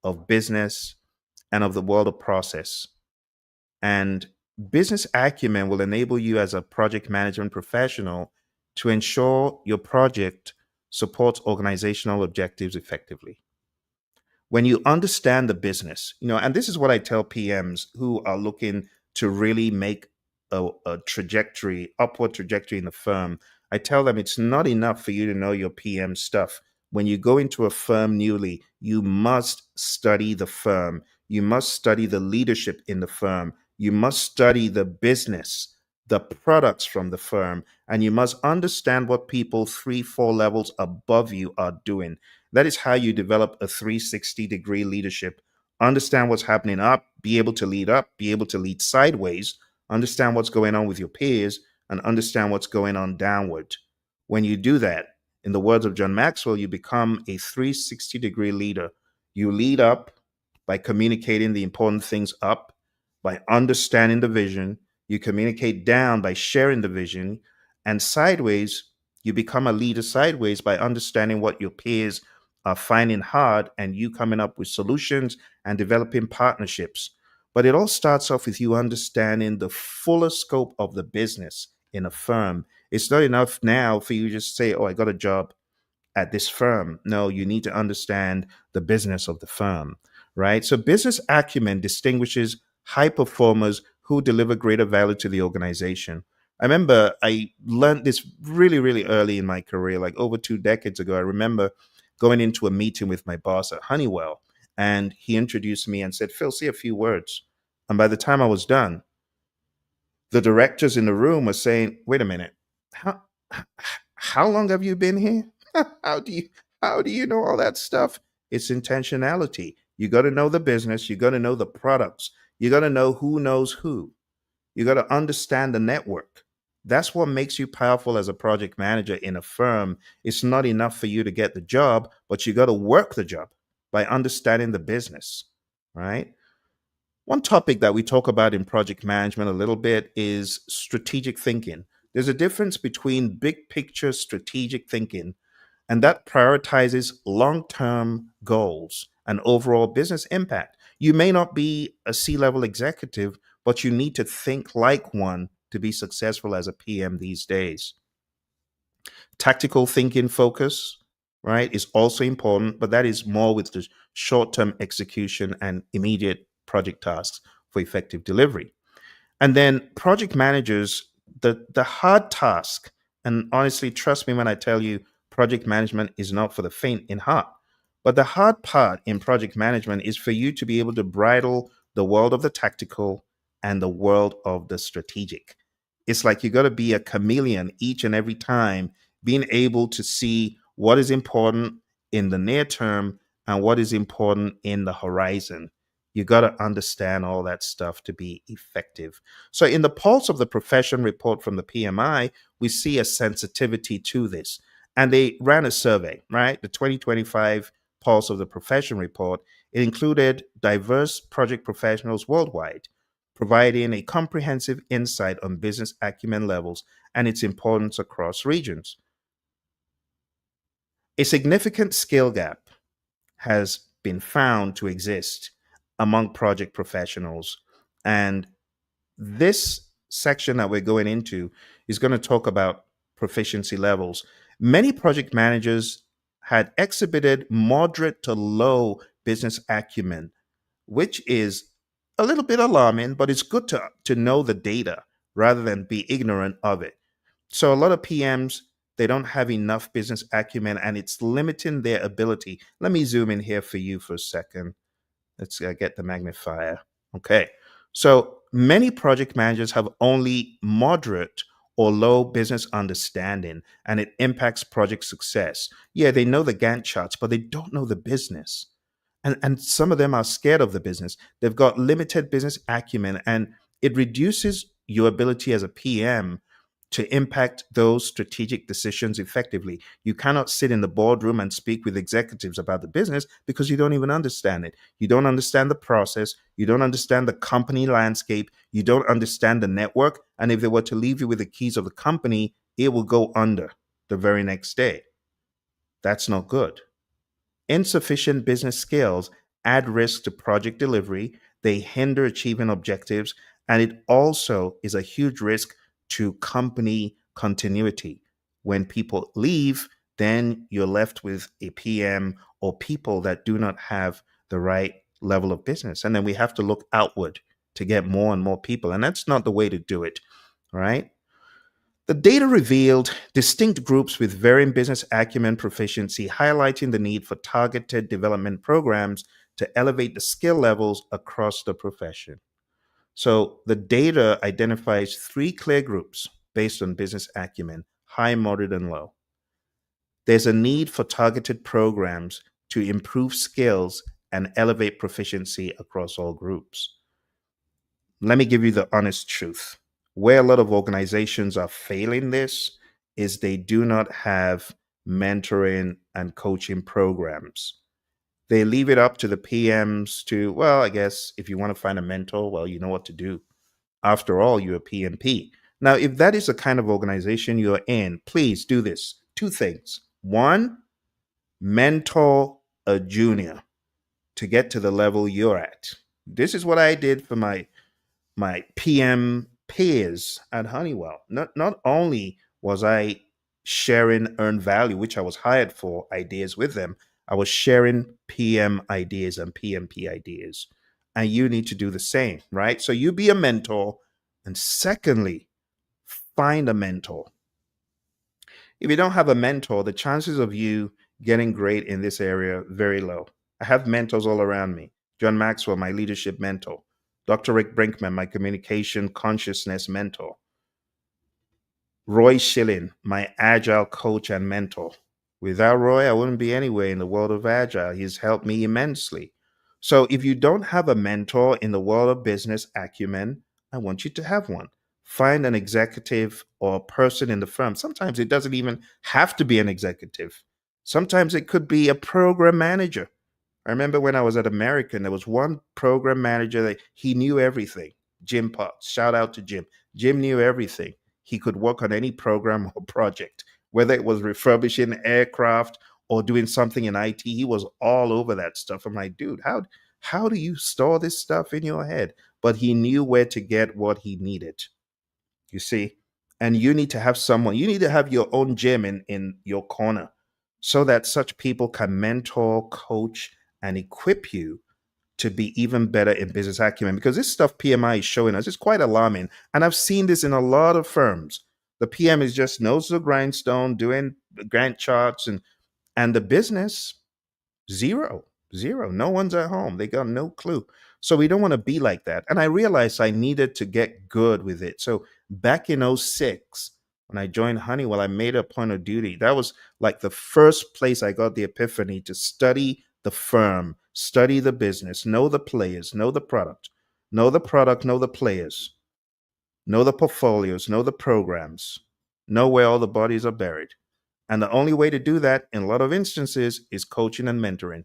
of business, and of the world of process. And business acumen will enable you as a project management professional to ensure your project supports organizational objectives effectively. When you understand the business, and this is what I tell PMs who are looking to really make a trajectory, upward trajectory in the firm. I tell them it's not enough for you to know your PM stuff. When you go into a firm newly, you must study the firm. You must study the leadership in the firm. You must study the business, the products from the firm, and you must understand what people three, four levels above you are doing. That is how you develop a 360-degree leadership. Understand what's happening up, be able to lead sideways, understand what's going on with your peers, and understand what's going on downward. When you do that, in the words of John Maxwell, you become a 360-degree leader. You lead up by communicating the important things up, by understanding the vision. You communicate down by sharing the vision. And sideways, you become a leader sideways by understanding what your peers are finding hard and you coming up with solutions and developing partnerships. But it all starts off with you understanding the fuller scope of the business in a firm. It's not enough now for you to just say, oh, I got a job at this firm. No, you need to understand the business of the firm, right? So business acumen distinguishes high performers who deliver greater value to the organization. I remember I learned this really, really early in my career, like over 2 decades ago. I remember going into a meeting with my boss at Honeywell, and he introduced me and said, Phil, say a few words. And by the time I was done, the directors in the room were saying, wait a minute, how, how long have you been here? how do you how do you know all that stuff? It's intentionality. You got to know the business, you got to know the products, you got to know who knows who. You got to understand the network. That's what makes you powerful as a project manager in a firm. It's not enough for you to get the job, but you got to work the job by understanding the business, right? One topic that we talk about in project management a little bit is strategic thinking. There's a difference between big picture strategic thinking, and that prioritizes long term goals and overall business impact. You may not be a C level executive, but you need to think like one to be successful as a PM these days. Tactical thinking focus, right, is also important, but that is more with the short term execution and immediate project tasks for effective delivery. And then project managers, the hard task, and honestly, trust me when I tell you, project management is not for the faint in heart. But the hard part in project management is for you to be able to bridle the world of the tactical and the world of the strategic. It's like you got to be a chameleon each and every time, being able to see what is important in the near term and what is important in the horizon. You got to understand all that stuff to be effective. So, in the Pulse of the Profession report from the PMI, we see a sensitivity to this. And they ran a survey, right? The 2025 Pulse of the Profession report. It included diverse project professionals worldwide, providing a comprehensive insight on business acumen levels and its importance across regions. A significant skill gap has been found to exist among project professionals. And this section that we're going into is going to talk about proficiency levels. Many project managers had exhibited moderate to low business acumen, which is a little bit alarming, but it's good to know the data rather than be ignorant of it. So a lot of PMs, they don't have enough business acumen and it's limiting their ability. Let me zoom in here for you for a second. Let's get the magnifier. Okay. So many project managers have only moderate or low business understanding, and it impacts project success. Yeah, they know the Gantt charts, but they don't know the business. And some of them are scared of the business. They've got limited business acumen, and it reduces your ability as a PM to impact those strategic decisions effectively. You cannot sit in the boardroom and speak with executives about the business because you don't even understand it. You don't understand the process. You don't understand the company landscape. You don't understand the network. And if they were to leave you with the keys of the company, it will go under the very next day. That's not good. Insufficient business skills add risk to project delivery, they hinder achieving objectives, and it also is a huge risk to company continuity. When people leave, then you're left with a PM or people that do not have the right level of business. And then we have to look outward to get more and more people. And that's not the way to do it, right? The data revealed distinct groups with varying business acumen proficiency, highlighting the need for targeted development programs to elevate the skill levels across the profession. So the data identifies three clear groups based on business acumen: high, moderate, and low. There's a need for targeted programs to improve skills and elevate proficiency across all groups. Let me give you the honest truth. Where a lot of organizations are failing this is they do not have mentoring and coaching programs. They leave it up to the PMs to, well, I guess if you want to find a mentor, well, you know what to do. After all, you're a PMP. Now, if that is the kind of organization you're in, please do this. Two things. One, mentor a junior to get to the level you're at. This is what I did for my PM peers at Honeywell. Not only was I sharing earned value, which I was hired for, ideas with them, I was sharing PM ideas and PMP ideas. And you need to do the same, right? So you be a mentor. And secondly, find a mentor. If you don't have a mentor, the chances of you getting great in this area very low. I have mentors all around me. John Maxwell, my leadership mentor. Dr. Rick Brinkman, my communication consciousness mentor. Roy Schilling, my agile coach and mentor. Without Roy, I wouldn't be anywhere in the world of agile. He's helped me immensely. So if you don't have a mentor in the world of business acumen, I want you to have one. Find an executive or a person in the firm. Sometimes it doesn't even have to be an executive. Sometimes it could be a program manager. I remember when I was at American, there was one program manager that he knew everything. Jim Potts. Shout out to Jim. Jim knew everything. He could work on any program or project, whether it was refurbishing aircraft or doing something in IT. He was all over that stuff. I'm like, dude, how do you store this stuff in your head? But he knew where to get what he needed. You see? And you need to have someone, you need to have your own gym in your corner so that such people can mentor, coach, and equip you to be even better in business acumen, because this stuff PMI is showing us is quite alarming. And I've seen this in a lot of firms. The PM is just nose to the grindstone doing Gantt charts, and the business zero, zero. No one's at home. They got no clue. So we don't want to be like that. And I realized I needed to get good with it. So back in '06, when I joined Honeywell, I made a point of duty. That was like the first place I got the epiphany to study the firm, study the business, know the players, know the product, know the players, know the portfolios, know the programs, know where all the bodies are buried. And the only way to do that in a lot of instances is coaching and mentoring.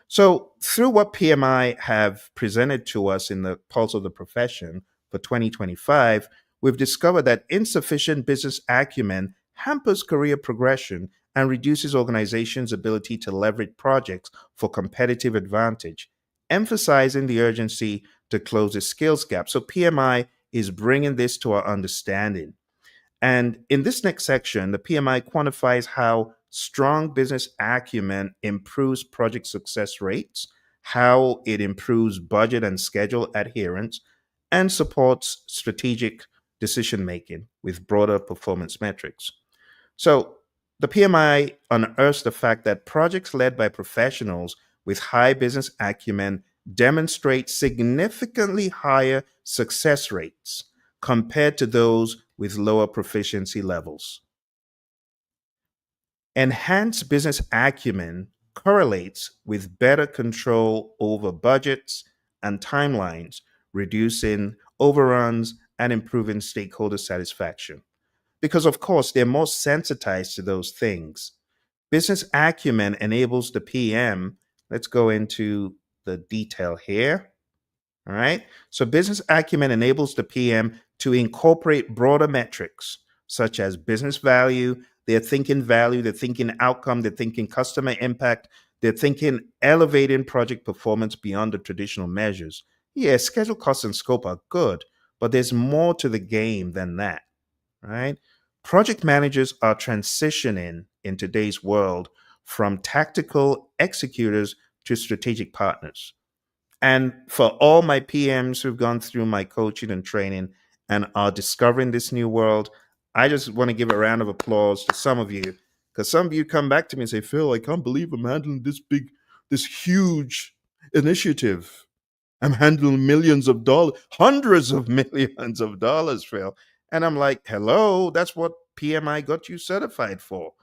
So, through what PMI have presented to us in the Pulse of the Profession for 2025, we've discovered that insufficient business acumen hampers career progression and reduces organizations' ability to leverage projects for competitive advantage, emphasizing the urgency to close the skills gap. So, PMI is bringing this to our understanding. And in this next section, the PMI quantifies how strong business acumen improves project success rates, how it improves budget and schedule adherence, and supports strategic decision making with broader performance metrics. So, the PMI unearths the fact that projects led by professionals with high business acumen demonstrate significantly higher success rates compared to those with lower proficiency levels. Enhanced business acumen correlates with better control over budgets and timelines, reducing overruns and improving stakeholder satisfaction. because, of course, they're more sensitized to those things. Business acumen enables the PM. Let's go into the detail here. All right. So business acumen enables the PM to incorporate broader metrics such as business value. They're thinking value, they're thinking outcome, they're thinking customer impact, they're thinking elevating project performance beyond the traditional measures. Yeah, schedule, cost, and scope are good, but there's more to the game than that, right? Project managers are transitioning in today's world from tactical executors to strategic partners. And for all my PMs who've gone through my coaching and training and are discovering this new world, I just want to give a round of applause to some of you, because some of you come back to me and say, Phil, I can't believe I'm handling this huge initiative. I'm handling millions of dollars, hundreds of millions of dollars, Phil. And I'm like, hello, that's what PMI got you certified for.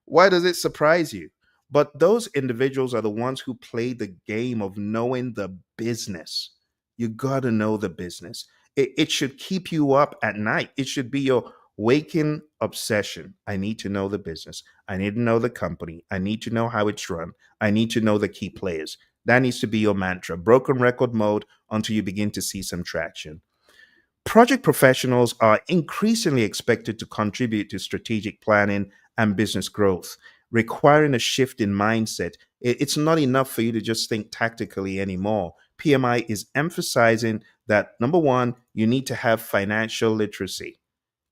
Why does it surprise you? But those individuals are the ones who play the game of knowing the business. You got to know the business. It should keep you up at night. It should be your waking obsession. I need to know the business. I need to know the company. I need to know how it's run. I need to know the key players. That needs to be your mantra. Broken record mode until you begin to see some traction. Project professionals are increasingly expected to contribute to strategic planning and business growth, requiring a shift in mindset. It's not enough for you to just think tactically anymore. PMI is emphasizing that number one, you need to have financial literacy.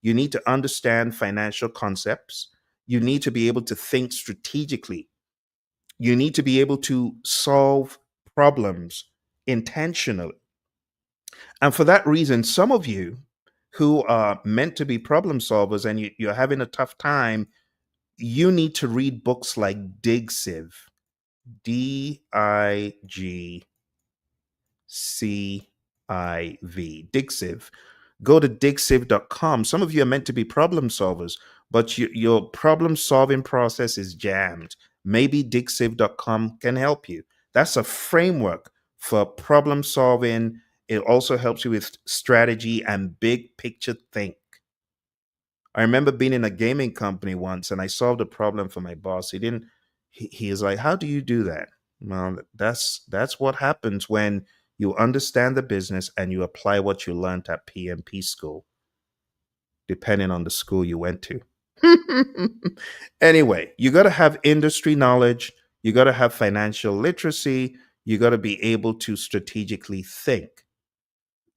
You need to understand financial concepts. You need to be able to think strategically. You need to be able to solve problems intentionally. And for that reason, some of you who are meant to be problem solvers and you're having a tough time, you need to read books like DigSiv, DIGCIV. Go to digsiv.com. Some of you are meant to be problem solvers, but your problem solving process is jammed. Maybe digsiv.com can help you. That's a framework for problem solving. It also helps you with strategy and big picture think. I remember being in a gaming company once and I solved a problem for my boss. He didn't he is like, "How do you do that?" Well, that's what happens when you understand the business and you apply what you learned at PMP school, depending on the school you went to. Anyway, you got to have industry knowledge, you got to have financial literacy, you got to be able to strategically think.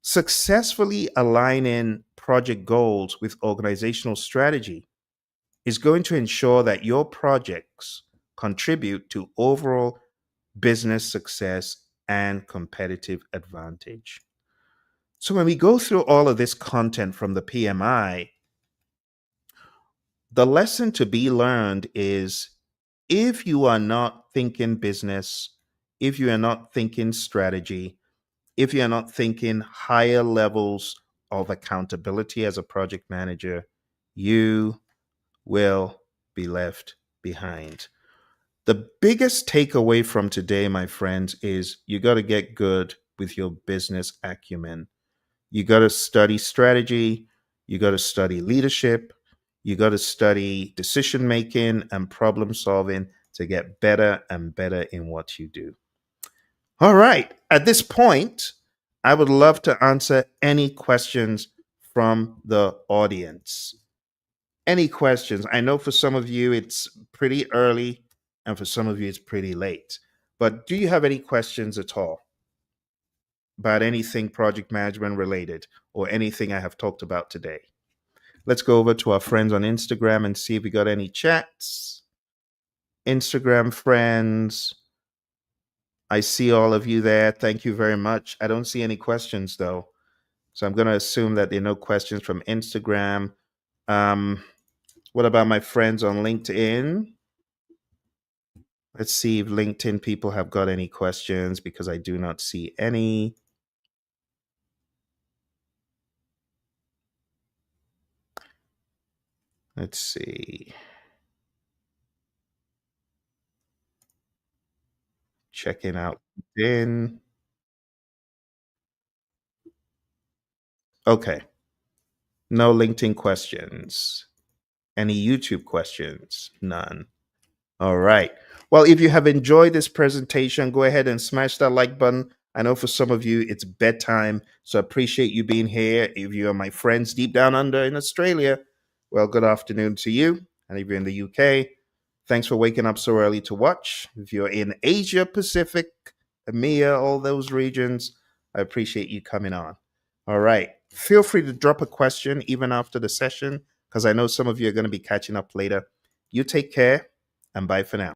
Successfully aligning project goals with organizational strategy is going to ensure that your projects contribute to overall business success and competitive advantage. So, when we go through all of this content from the PMI, the lesson to be learned is if you are not thinking business, if you are not thinking strategy, if you are not thinking higher levels of accountability as a project manager, you will be left behind. The biggest takeaway from today, my friends, is you got to get good with your business acumen. You got to study strategy, you got to study leadership, you got to study decision making and problem solving to get better and better in what you do. All right. At this point, I would love to answer any questions from the audience. Any questions? I know for some of you it's pretty early and for some of you it's pretty late. But do you have any questions at all about anything project management related or anything I have talked about today? Let's go over to our friends on Instagram and see if we got any chats. Instagram friends, I see all of you there. Thank you very much. I don't see any questions though. So I'm going to assume that there are no questions from Instagram. Um, what about my friends on LinkedIn? Let's see if LinkedIn people have got any questions because I do not see any. Let's see. Checking out LinkedIn. Okay. No LinkedIn questions. Any YouTube questions? None. All right. Well, if you have enjoyed this presentation, go ahead and smash that like button. I know for some of you it's bedtime, so I appreciate you being here. If you are my friends deep down under in Australia, well, good afternoon to you. And if you're in the UK, thanks for waking up so early to watch. If you're in Asia Pacific, EMEA, all those regions, I appreciate you coming on. All right. Feel free to drop a question even after the session, because I know some of you are going to be catching up later. You take care and bye for now.